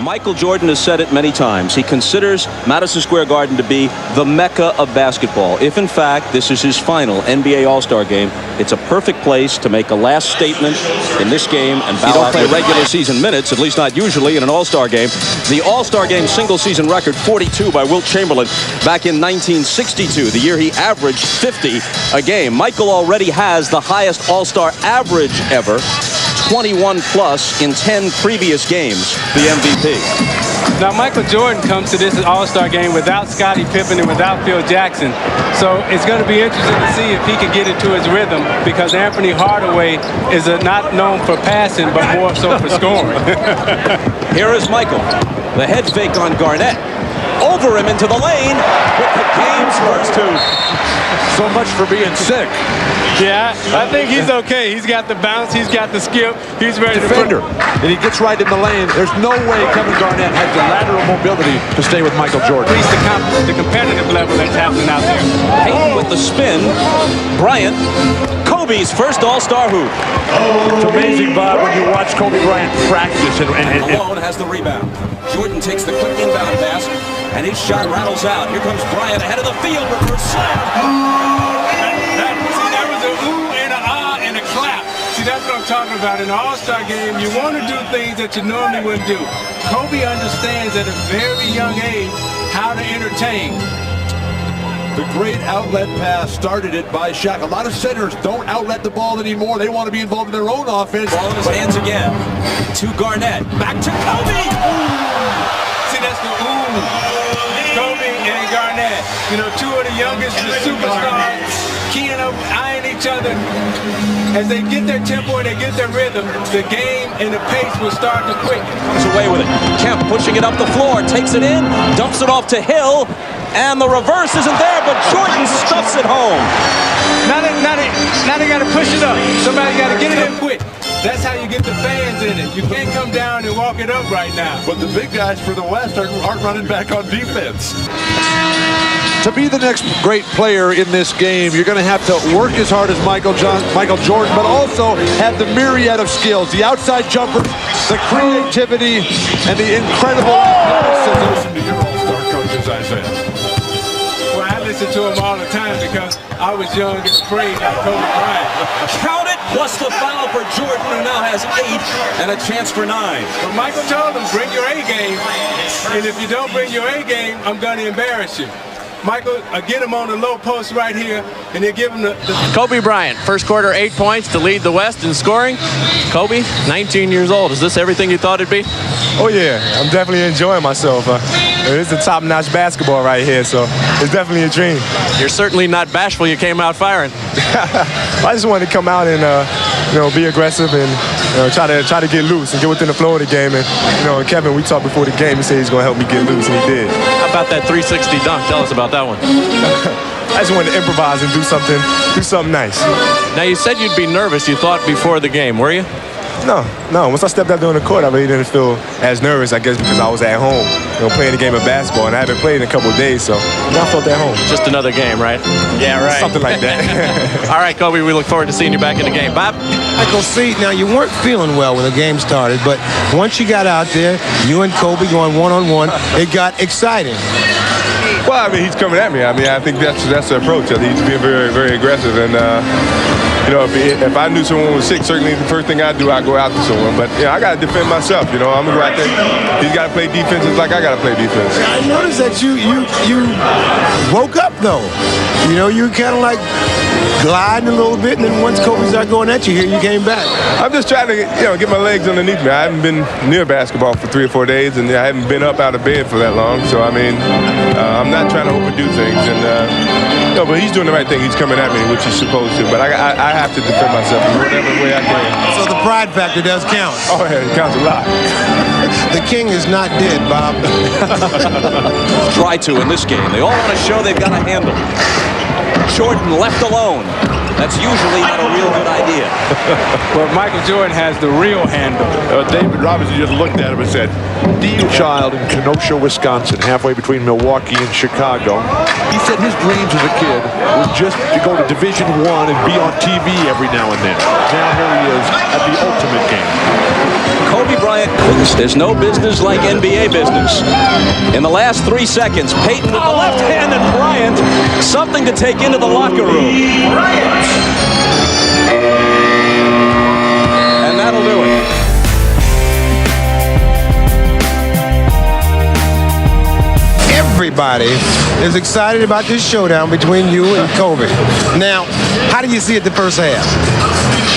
Michael Jordan has said it many times. He considers Madison Square Garden to be the mecca of basketball. If, in fact, this is his final NBA All-Star game, it's a perfect place to make a last statement in this game and bow out. You don't play regular season minutes, at least not usually, in an All-Star game. The All-Star game single-season record, 42 by Wilt Chamberlain back in 1962, the year he averaged 50 a game. Michael already has the highest All-Star average ever, 21 plus in 10 previous games, the MVP. Now, Michael Jordan comes to this All-Star game without Scottie Pippen and without Phil Jackson. So it's going to be interesting to see if he can get into his rhythm, because Anthony Hardaway is not known for passing, but more so for scoring. Here is Michael. The head fake on Garnett. Over him into the lane with the game's first two. So much for being sick. Yeah, I think he's okay. He's got the bounce. He's got the skill. He's ready Defender. to And he gets right in the lane. There's no way Kevin Garnett has the lateral mobility to stay with Michael Jordan. reach the competitive level that's happening out there. Payton with the spin. Bryant. Kobe's first All-Star hoop. It's amazing, Bob, when you watch Kobe Bryant practice. And Malone has the rebound. Jordan takes the quick inbound pass, and his shot rattles out. Here comes Bryant ahead of the field. Reverse slam. That was a ooh and a ah and a clap. See, that's what I'm talking about. In an All-Star game, you want to do things that you normally wouldn't do. Kobe understands at a very young age how to entertain. The great outlet pass started it by Shaq. A lot of centers don't outlet the ball anymore. They want to be involved in their own offense. Ball in his hands again. To Garnett. Back to Kobe. See, that's the ooh. Kobe and Garnett. You know, two of the youngest, the superstars, keying up, eyeing each other. As they get their tempo and they get their rhythm, the game and the pace will start to quicken. Comes away with it. Kemp pushing it up the floor. Takes it in. Dumps it off to Hill. And the reverse isn't there, but Jordan stuffs it home. Now they got to push it up. Somebody got to get it in quick. That's how you get the fans in it. You can't come down and walk it up right now. But the big guys for the West aren't running back on defense. to be the next great player in this game, you're going to have to work as hard as Michael Jordan, but also have the myriad of skills, the outside jumper, the creativity, and the incredible Listen to your all-star coaches, I said. Well, I listen to him all the time because I was young and afraid of Kobe Bryant. Count it, plus the foul for Jordan, who now has 8 and a chance for 9. But Michael told him, bring your A game, and if you don't bring your A game, I'm going to embarrass you. Michael, get him on the low post right here, and then give him the... Kobe Bryant, first quarter 8 points to lead the West in scoring. Kobe, 19 years old. Is this everything you thought it'd be? Oh yeah, I'm definitely enjoying myself. It's a top-notch basketball right here, so it's definitely a dream. You're certainly not bashful. You came out firing. I just wanted to come out and be aggressive and try to get loose and get within the flow of the game. And Kevin, we talked before the game. He said he's going to help me get loose, and he did. How about that 360 dunk? Tell us about that one. I just wanted to improvise and do something nice. Now, you said you'd be nervous, you thought, before the game, were you? No. Once I stepped out there on the court, I really didn't feel as nervous, I guess, because I was at home, playing the game of basketball, and I haven't played in a couple of days, so I felt at home. Just another game, right? Yeah, right. Something like that. All right, Kobe, we look forward to seeing you back in the game. Bob? Michael, see, now you weren't feeling well when the game started, but once you got out there, you and Kobe going one-on-one, it got exciting. Well, he's coming at me. I think that's the approach. I think he's being very, very aggressive. And, if I knew someone was sick, certainly the first thing I'd do, I'd go out to someone. But, I got to defend myself. I'm going to go out there. He's got to play defense just like I got to play defense. I noticed that you woke up, though. You kind of like gliding a little bit, and then once Kobe started going at you here, you came back. I'm just trying to get my legs underneath me. I haven't been near basketball for 3 or 4 days, and I haven't been up out of bed for that long. So, I'm not trying to overdo things. And, but he's doing the right thing. He's coming at me, which he's supposed to. But I have to defend myself in whatever way I can. So the pride factor does count. Oh, yeah, it counts a lot. The king is not dead, Bob. Try to in this game. They all want to show they've got a handle. Jordan left alone. That's usually not a real good idea. But Michael Jordan has the real handle. David Robinson just looked at him and said, Child in Kenosha, Wisconsin, halfway between Milwaukee and Chicago. He said his dreams as a kid was just to go to Division I and be on TV every now and then. Now here he is at the ultimate game. Kobe Bryant, there's no business like NBA business. In the last 3 seconds, Peyton with the left-handed Bryant, something to take into the locker room. And that'll do it. Everybody is excited about this showdown between you and Kobe. Now, how do you see it the first half?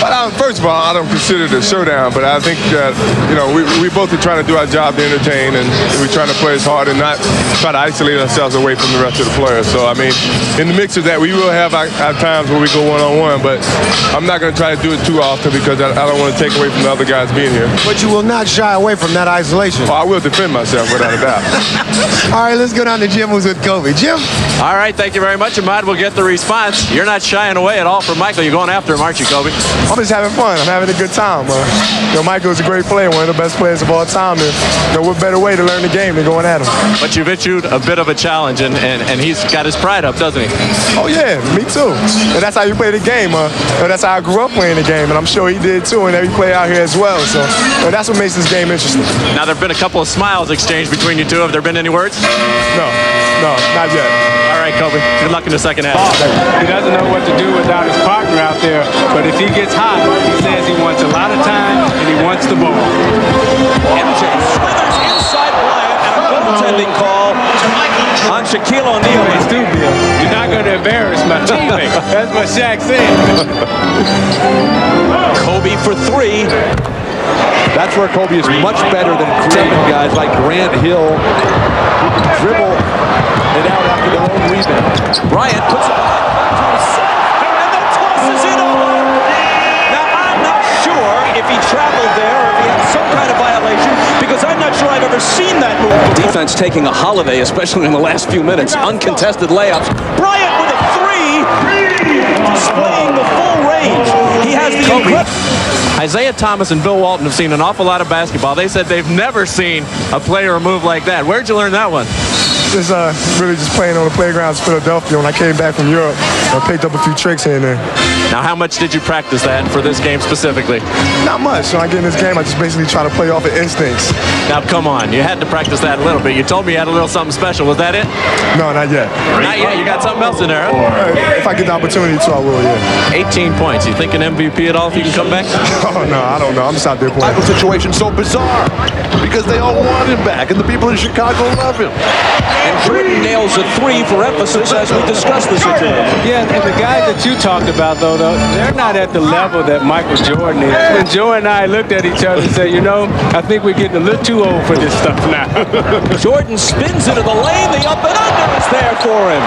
Well, first of all, I don't consider it a showdown, but I think that, we both are trying to do our job to entertain, and we're trying to play as hard and not try to isolate ourselves away from the rest of the players. So, I mean, in the mix of that, we will have our times where we go one-on-one, but I'm not going to try to do it too often because I don't want to take away from the other guys being here. But you will not shy away from that isolation. Well, I will defend myself without a doubt. All right, let's go down to Jim, who's with Kobe. Jim? All right, thank you very much. Ahmad will get the response. You're not shying away at all from Michael. You're going after him, aren't you, Kobe? I'm just having fun. I'm having a good time. Michael is a great player, one of the best players of all time. And what better way to learn the game than going at him? But you've issued a bit of a challenge, and he's got his pride up, doesn't he? Oh, yeah, me too. And that's how you play the game. That's how I grew up playing the game, and I'm sure he did too, and every player out here as well. So that's what makes this game interesting. Now, there have been a couple of smiles exchanged between you two. Have there been any words? No, not yet. All right, Kobe. Good luck in the second half. He doesn't know what to do without his partner out there, but if he gets hot, he says he wants a lot of time and he wants the ball. MJ slithers inside Bryant, and a goaltending call on Shaquille O'Neal. Hey, Stu, Bill, you're not going to embarrass my teammate. That's what Shaq said. Kobe for 3. That's where Kobe is much better than creating guys like Grant Hill who can dribble it out after their own rebound. Bryant puts it behind to himself, and then tosses it over. Now, I'm not sure if he traveled there or if he had some kind of violation, because I'm not sure I've ever seen that move. Defense taking a holiday, especially in the last few minutes. Uncontested layups. Bryant with a 3, displaying the full range. He has the Isaiah Thomas and Bill Walton have seen an awful lot of basketball. They said they've never seen a player move like that. Where'd you learn that one? Just really just playing on the playgrounds in Philadelphia. When I came back from Europe, I picked up a few tricks here and there. Now, how much did you practice that for this game specifically? Not much. When I get in this game, I just basically try to play off of instincts. Now, come on. You had to practice that a little bit. You told me you had a little something special. Was that it? No, not yet. Not yet. You got something else in there, huh? If I get the opportunity to, I will, yeah. 18 points. You think an MVP at all if you can come back? Oh, no, I don't know. I'm just out there playing. Michael's situation so bizarre because they all want him back, and the people in Chicago love him. And Jordan nails a 3 for emphasis as we discuss the situation. Yeah, and the guys that you talked about, though, they're not at the level that Michael Jordan is. When Jordan and I looked at each other and said, I think we're getting a little too old for this stuff now. Jordan spins into the lane. The up and under is there for him.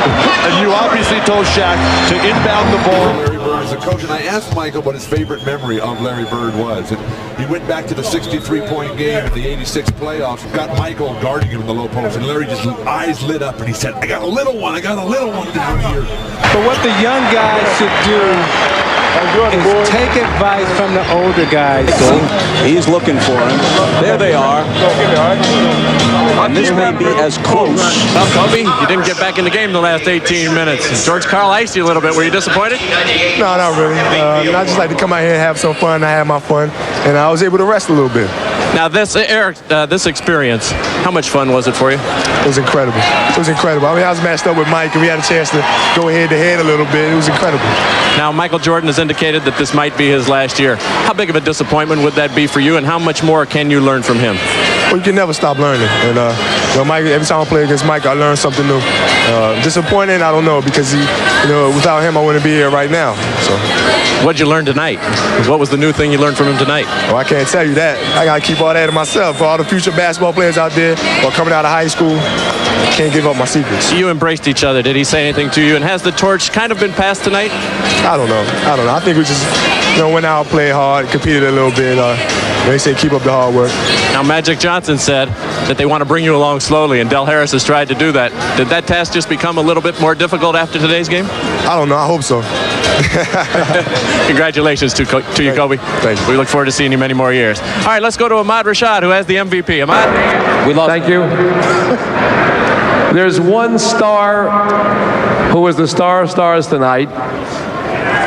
And you obviously told Shaq to inbound the ball. Larry Bird is a coach, and I asked Michael what his favorite memory of Larry Bird was. And he went back to the 63-point game in the '86 playoffs, got Michael guarding him in the low post, and Larry just eyes lit up, and he said, I got a little one down here. But what the young guys should do is take advice from the older guys. He's looking for him. There they are. And this may be as close. Well, Kobe, you didn't get back in the game in the last 18 minutes. George Karl iced you a little bit. Were you disappointed? No, not really. I just like to come out here and have some fun. I had my fun, and I was able to rest a little bit. Now, Eric, this experience, how much fun was it for you? It was incredible. I mean, I was matched up with Mike, and we had a chance to go head-to-head a little bit. It was incredible. Now, Michael Jordan has indicated that this might be his last year. How big of a disappointment would that be for you, and how much more can you learn from him? Well, you can never stop learning. And Mike, every time I play against Mike, I learn something new. Disappointing, I don't know, because without him, I wouldn't be here right now. So, what'd you learn tonight? What was the new thing you learned from him tonight? Oh, I can't tell you that. I gotta keep all that to myself. For all the future basketball players out there or coming out of high school, can't give up my secrets. You embraced each other. Did he say anything to you? And has the torch kind of been passed tonight? I don't know. I think we just went out, played hard, competed a little bit. They say keep up the hard work. Now, Magic Johnson said that they want to bring you along slowly, and Del Harris has tried to do that. Did that task just become a little bit more difficult after today's game? I don't know. I hope so. Congratulations to you, Kobe. Thank you. We look forward to seeing you many more years. All right, let's go to Ahmad Rashad, who has the MVP. Ahmad? We lost. Thank you. There's one star who was the star of stars tonight,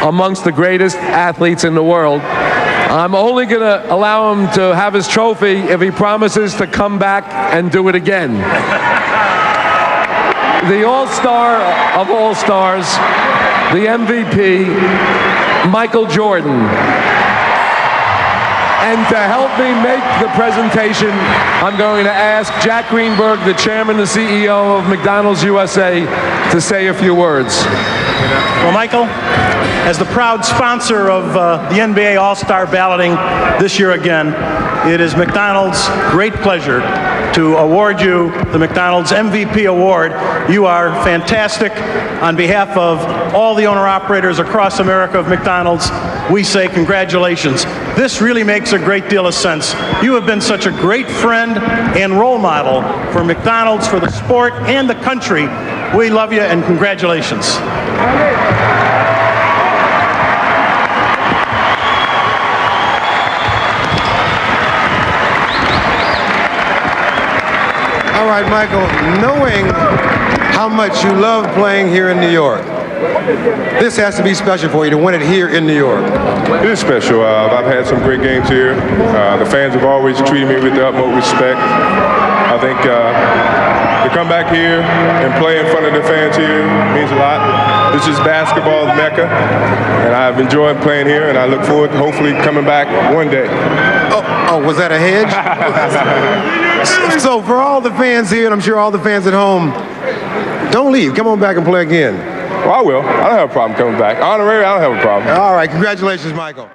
amongst the greatest athletes in the world. I'm only going to allow him to have his trophy if he promises to come back and do it again. The all-star of all stars, the MVP, Michael Jordan. And to help me make the presentation, I'm going to ask Jack Greenberg, the chairman and CEO of McDonald's USA, to say a few words. Well, Michael, as the proud sponsor of the NBA All-Star balloting this year again, it is McDonald's great pleasure to award you the McDonald's MVP award. You are fantastic. On behalf of all the owner-operators across America of McDonald's, we say congratulations. This really makes a great deal of sense. You have been such a great friend and role model for McDonald's, for the sport, and the country. We love you, and congratulations. All right, Michael, knowing how much you love playing here in New York, this has to be special for you to win it here in New York. It is special. I've had some great games here. The fans have always treated me with the utmost respect. I think to come back here and play in front of the fans here means a lot. This is basketball's Mecca, and I've enjoyed playing here, and I look forward to hopefully coming back one day. Oh, was that a hedge? So for all the fans here, and I'm sure all the fans at home, don't leave. Come on back and play again. Well, I will. I don't have a problem coming back. Honorary, I don't have a problem. All right, congratulations, Michael.